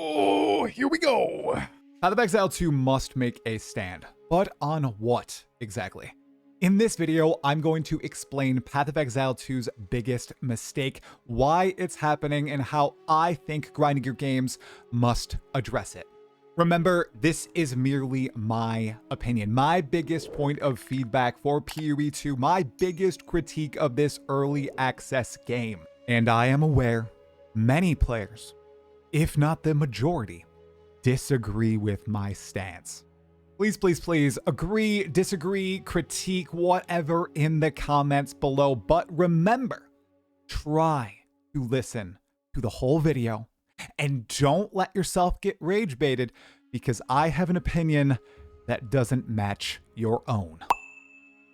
Oh, here we go. Path of Exile 2 must make a stand. But on what exactly? In this video, I'm going to explain Path of Exile 2's biggest mistake, why it's happening, and how I think grinding your games must address it. Remember, this is merely my opinion, my biggest point of feedback for PoE 2, my biggest critique of this early access game. And I am aware many players, if not the majority, disagree with my stance. Please, please, please agree, disagree, critique, whatever in the comments below. But remember, try to listen to the whole video and don't let yourself get rage baited because I have an opinion that doesn't match your own.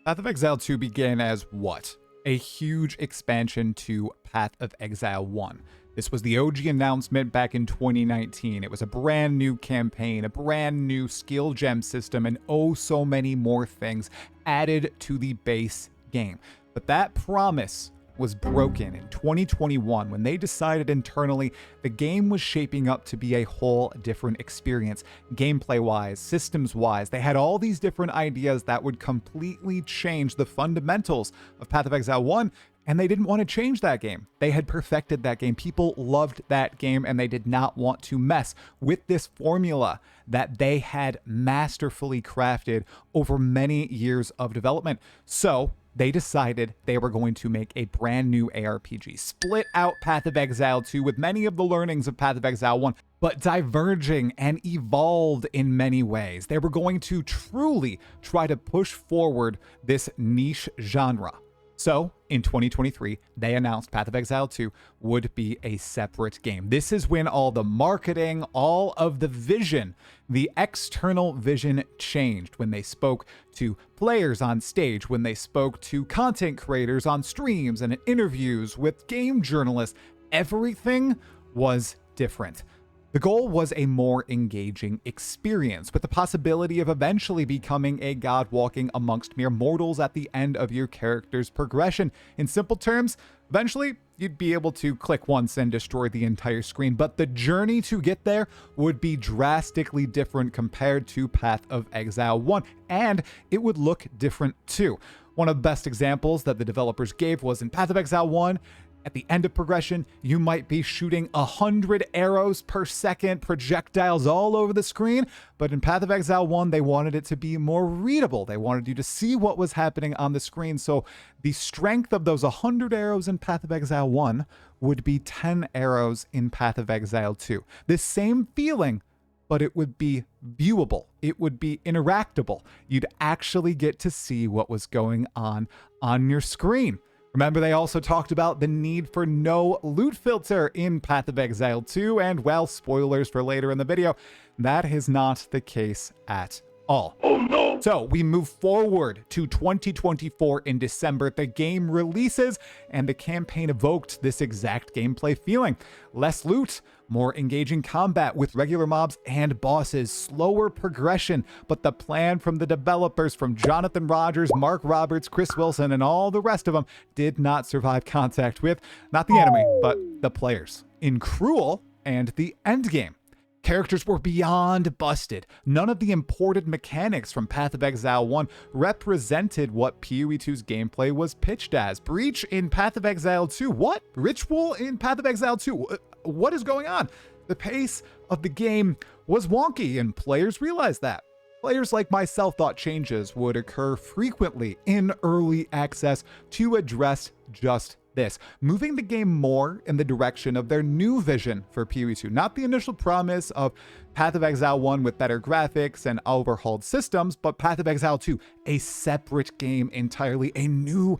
Path of Exile 2 began as what? A huge expansion to Path of Exile 1. This was the OG announcement back in 2019. It was a brand new campaign, a brand new skill gem system, and oh so many more things added to the base game. But that promise was broken in 2021 when they decided internally the game was shaping up to be a whole different experience. Gameplay-wise, systems-wise, they had all these different ideas that would completely change the fundamentals of Path of Exile 1, and they didn't want to change that game. They had perfected that game. People loved that game, and they did not want to mess with this formula that they had masterfully crafted over many years of development. So they decided they were going to make a brand new ARPG, split out Path of Exile 2 with many of the learnings of Path of Exile 1, but diverging and evolved in many ways. They were going to truly try to push forward this niche genre. So, in 2023, they announced Path of Exile 2 would be a separate game. This is when all the marketing, all of the vision, the external vision changed. When they spoke to players on stage, when they spoke to content creators on streams and in interviews with game journalists, everything was different. The goal was a more engaging experience, with the possibility of eventually becoming a god walking amongst mere mortals at the end of your character's progression. In simple terms, eventually you'd be able to click once and destroy the entire screen, but the journey to get there would be drastically different compared to Path of Exile 1, and it would look different too. One of the best examples that the developers gave was in Path of Exile 1. At the end of progression, you might be shooting 100 arrows per second, projectiles all over the screen, but in Path of Exile 1, they wanted it to be more readable. They wanted you to see what was happening on the screen, so the strength of those 100 arrows in Path of Exile 1 would be 10 arrows in Path of Exile 2. This same feeling, but it would be viewable. It would be interactable. You'd actually get to see what was going on your screen. Remember, they also talked about the need for no loot filter in Path of Exile 2, and well, spoilers for later in the video, that is not the case at all. Oh no! So we move forward to 2024 in December. The game releases, and the campaign evoked this exact gameplay feeling. Less loot, more engaging combat with regular mobs and bosses, slower progression, but the plan from the developers, from Jonathan Rogers, Mark Roberts, Chris Wilson, and all the rest of them, did not survive contact with, not the enemy, but the players. In Cruel and the Endgame, characters were beyond busted. None of the imported mechanics from Path of Exile 1 represented what PoE 2's gameplay was pitched as. Breach in Path of Exile 2. What? Ritual in Path of Exile 2. What is going on? The pace of the game was wonky, and players realized that. Players like myself thought changes would occur frequently in early access to address just this, moving the game more in the direction of their new vision for PoE 2, not the initial promise of Path of Exile 1 with better graphics and overhauled systems, but Path of Exile 2, a separate game entirely, a new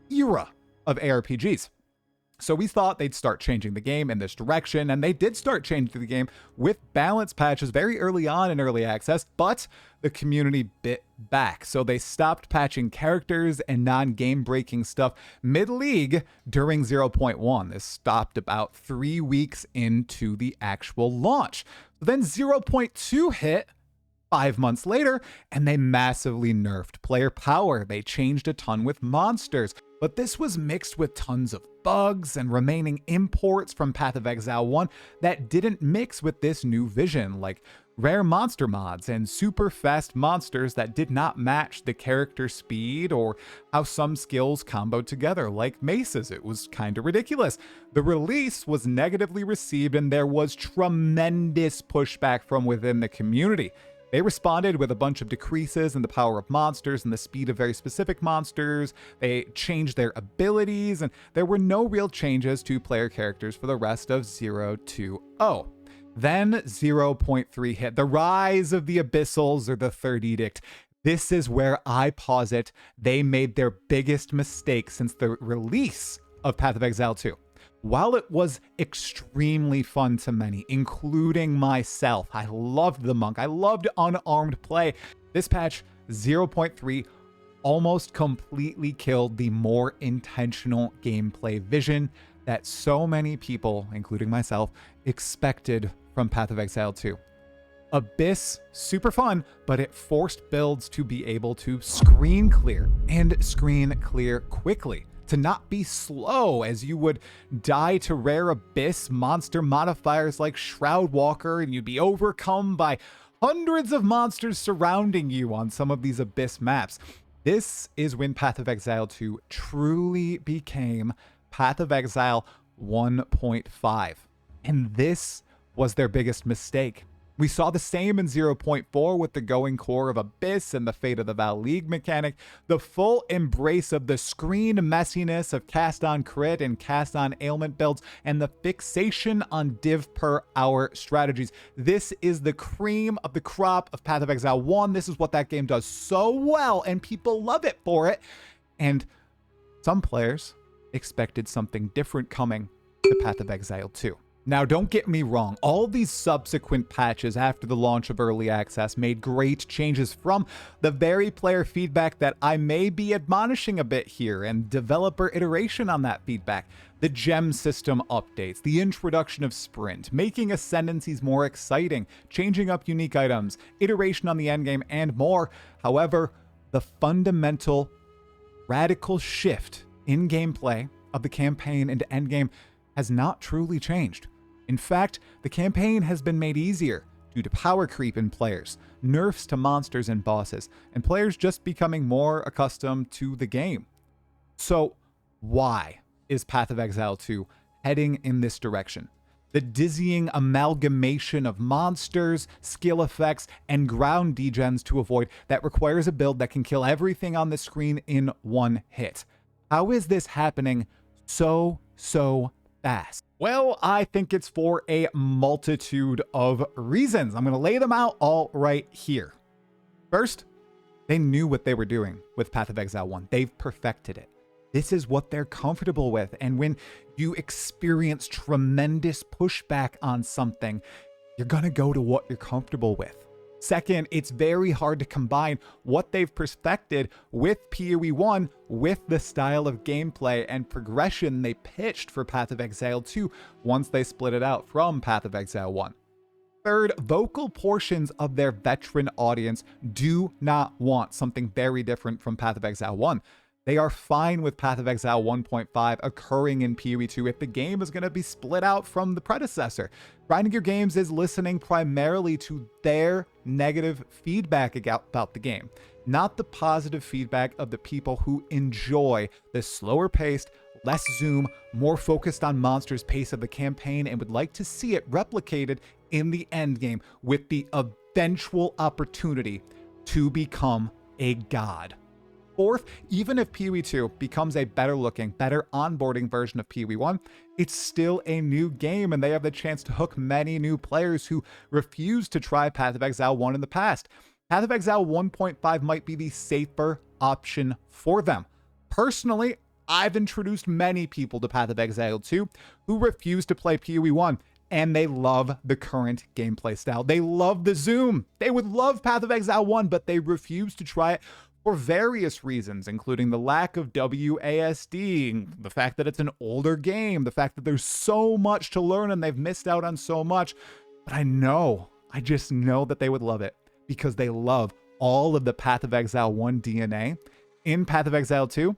era of ARPGs. So we thought they'd start changing the game in this direction, and they did start changing the game with balance patches very early on in early access, but the community bit back. So they stopped patching characters and non-game breaking stuff mid-league during 0.1. This stopped about 3 weeks into the actual launch. Then 0.2 hit, 5 months later, and they massively nerfed player power. They changed a ton with monsters, but this was mixed with tons of bugs and remaining imports from Path of Exile 1 that didn't mix with this new vision, like rare monster mods and super fast monsters that did not match the character speed or how some skills comboed together, like maces. It was kind of ridiculous. The release was negatively received, and there was tremendous pushback from within the community. They responded with a bunch of decreases in the power of monsters and the speed of very specific monsters. They changed their abilities, and there were no real changes to player characters for the rest of 0.2.0. Then 0.3 hit, the rise of the Abyssals, or the Third Edict. This is where I posit they made their biggest mistake since the release of Path of Exile 2. While it was extremely fun to many, including myself, I loved the monk, I loved unarmed play, this patch 0.3 almost completely killed the more intentional gameplay vision that so many people, including myself, expected from Path of Exile 2. Abyss, super fun, but it forced builds to be able to screen clear and screen clear quickly, to not be slow as you would die to rare Abyss monster modifiers like Shroud Walker, and you'd be overcome by hundreds of monsters surrounding you on some of these Abyss maps. This is when Path of Exile 2 truly became Path of Exile 1.5. And this was their biggest mistake. We saw the same in 0.4 with the going core of Abyss and the Fate of the Val League mechanic, the full embrace of the screen messiness of cast on crit and cast on ailment builds, and the fixation on div per hour strategies. This is the cream of the crop of Path of Exile 1. This is what that game does so well, and people love it for it. And some players expected something different coming to Path of Exile 2. Now, don't get me wrong, all these subsequent patches after the launch of Early Access made great changes from the very player feedback that I may be admonishing a bit here, and developer iteration on that feedback. The gem system updates, the introduction of sprint, making ascendancies more exciting, changing up unique items, iteration on the endgame, and more. However, the fundamental radical shift in gameplay of the campaign into endgame has not truly changed. In fact, the campaign has been made easier due to power creep in players, nerfs to monsters and bosses, and players just becoming more accustomed to the game. So why is Path of Exile 2 heading in this direction? The dizzying amalgamation of monsters, skill effects, and ground degens to avoid that requires a build that can kill everything on the screen in one hit. How is this happening so fast? Well, I think it's for a multitude of reasons. I'm going to lay them out all right here. First, they knew what they were doing with Path of Exile 1. They've perfected it. This is what they're comfortable with. And when you experience tremendous pushback on something, you're going to go to what you're comfortable with. Second, it's very hard to combine what they've perfected with PoE 1 with the style of gameplay and progression they pitched for Path of Exile 2 once they split it out from Path of Exile 1. Third, vocal portions of their veteran audience do not want something very different from Path of Exile 1. They are fine with Path of Exile 1.5 occurring in PoE 2 if the game is going to be split out from the predecessor. Grinding Your Games is listening primarily to their negative feedback about the game, not the positive feedback of the people who enjoy the slower paced, less zoom, more focused on monsters pace of the campaign and would like to see it replicated in the endgame with the eventual opportunity to become a god. Fourth, even if PoE 2 becomes a better looking, better onboarding version of PoE 1, it's still a new game and they have the chance to hook many new players who refused to try Path of Exile 1 in the past. Path of Exile 1.5 might be the safer option for them. Personally, I've introduced many people to Path of Exile 2 who refuse to play PoE 1, and they love the current gameplay style. They love the zoom. They would love Path of Exile 1, but they refuse to try it for various reasons, including the lack of WASD, the fact that it's an older game, the fact that there's so much to learn and they've missed out on so much. But I just know that they would love it. because they love all of the Path of Exile 1 DNA in Path of Exile 2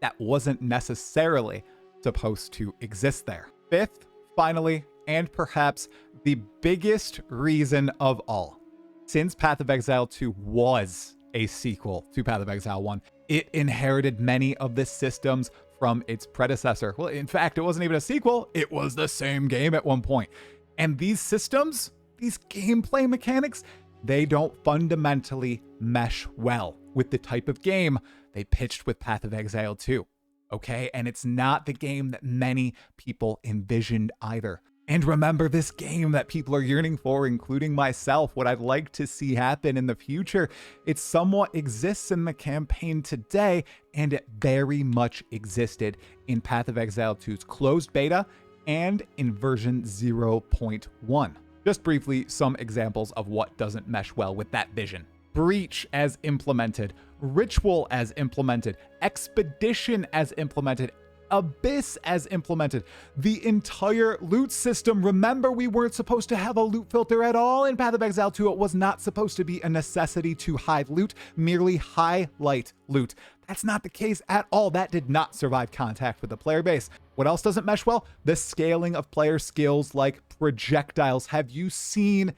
that wasn't necessarily supposed to exist there. Fifth, finally, and perhaps the biggest reason of all, since Path of Exile 2 was a sequel to Path of Exile 1, it inherited many of the systems from its predecessor. Well, in fact, it wasn't even a sequel, it was the same game at one point. And these systems, these gameplay mechanics, they don't fundamentally mesh well with the type of game they pitched with Path of Exile 2. Okay, and it's not the game that many people envisioned either. And remember, this game that people are yearning for, including myself, what I'd like to see happen in the future, it somewhat exists in the campaign today, and it very much existed in Path of Exile 2's closed beta and in version 0.1. Just briefly, some examples of what doesn't mesh well with that vision. Breach as implemented, Ritual as implemented, Expedition as implemented, Abyss as implemented, the entire loot system. Remember, we weren't supposed to have a loot filter at all in Path of Exile 2. It was not supposed to be a necessity to hide loot, merely highlight loot. That's not the case at all. That did not survive contact with the player base. What else doesn't mesh well? The scaling of player skills like projectiles. Have you seen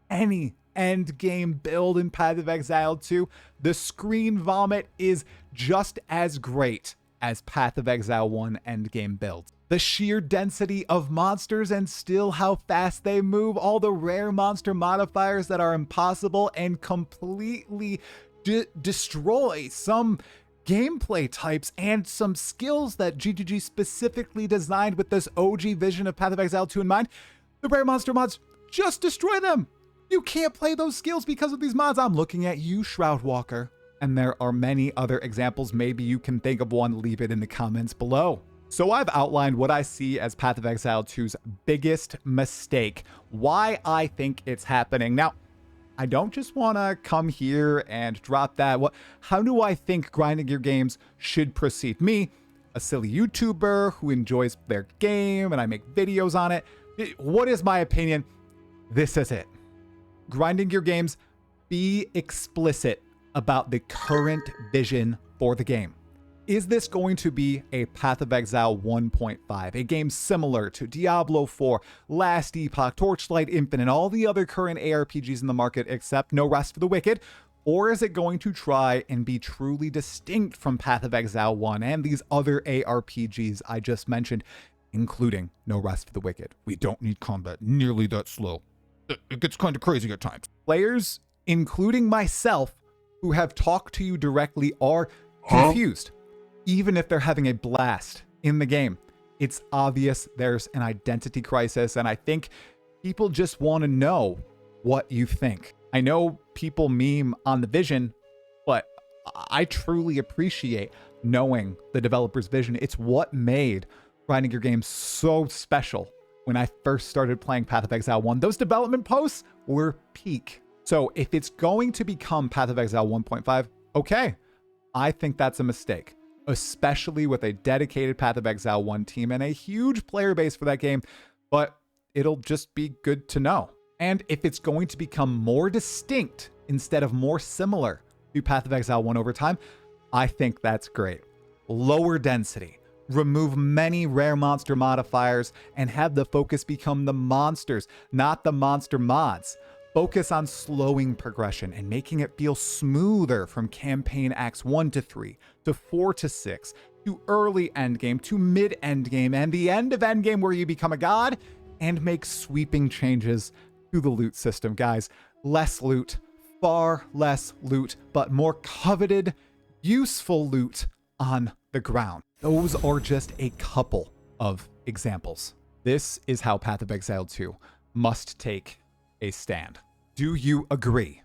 any end game build in Path of Exile 2? The screen vomit is just as great as Path of Exile 1 endgame builds. The sheer density of monsters and still how fast they move, all the rare monster modifiers that are impossible and completely destroy some gameplay types and some skills that GGG specifically designed with this OG vision of Path of Exile 2 in mind. The rare monster mods, just destroy them. You can't play those skills because of these mods. I'm looking at you, Shroudwalker. And there are many other examples. Maybe you can think of one, leave it in the comments below. So I've outlined what I see as Path of Exile 2's biggest mistake, why I think it's happening. Now, I don't just want to come here and drop that. How do I think grinding your games should proceed? Me, a silly YouTuber who enjoys their game and I make videos on it. What is my opinion? This is it. Grinding your games, be explicit about the current vision for the game. Is this going to be a Path of Exile 1.5, a game similar to Diablo 4, Last Epoch, Torchlight Infinite, all the other current ARPGs in the market except No Rest for the Wicked? Or is it going to try and be truly distinct from Path of Exile 1 and these other ARPGs I just mentioned, including No Rest for the Wicked? We don't need combat nearly that slow. It gets kind of crazy at times. Players, including myself, who have talked to you directly are confused, even if they're having a blast in the game. It's obvious there's an identity crisis, and I think people just want to know what you think. I know people meme on the vision, but I truly appreciate knowing the developer's vision. It's what made grinding your game so special. When I first started playing Path of Exile 1, those development posts were peak. So if it's going to become Path of Exile 1.5, okay, I think that's a mistake, especially with a dedicated Path of Exile 1 team and a huge player base for that game, but it'll just be good to know. And if it's going to become more distinct instead of more similar to Path of Exile 1 over time, I think that's great. Lower density, remove many rare monster modifiers, and have the focus become the monsters, not the monster mods. Focus on slowing progression and making it feel smoother from campaign acts 1 to 3, to 4 to 6, to early endgame, to mid endgame, and the end of endgame where you become a god, and make sweeping changes to the loot system. Guys, less loot, far less loot, but more coveted, useful loot on the ground. Those are just a couple of examples. This is how Path of Exile 2 must take a stand. Do you agree?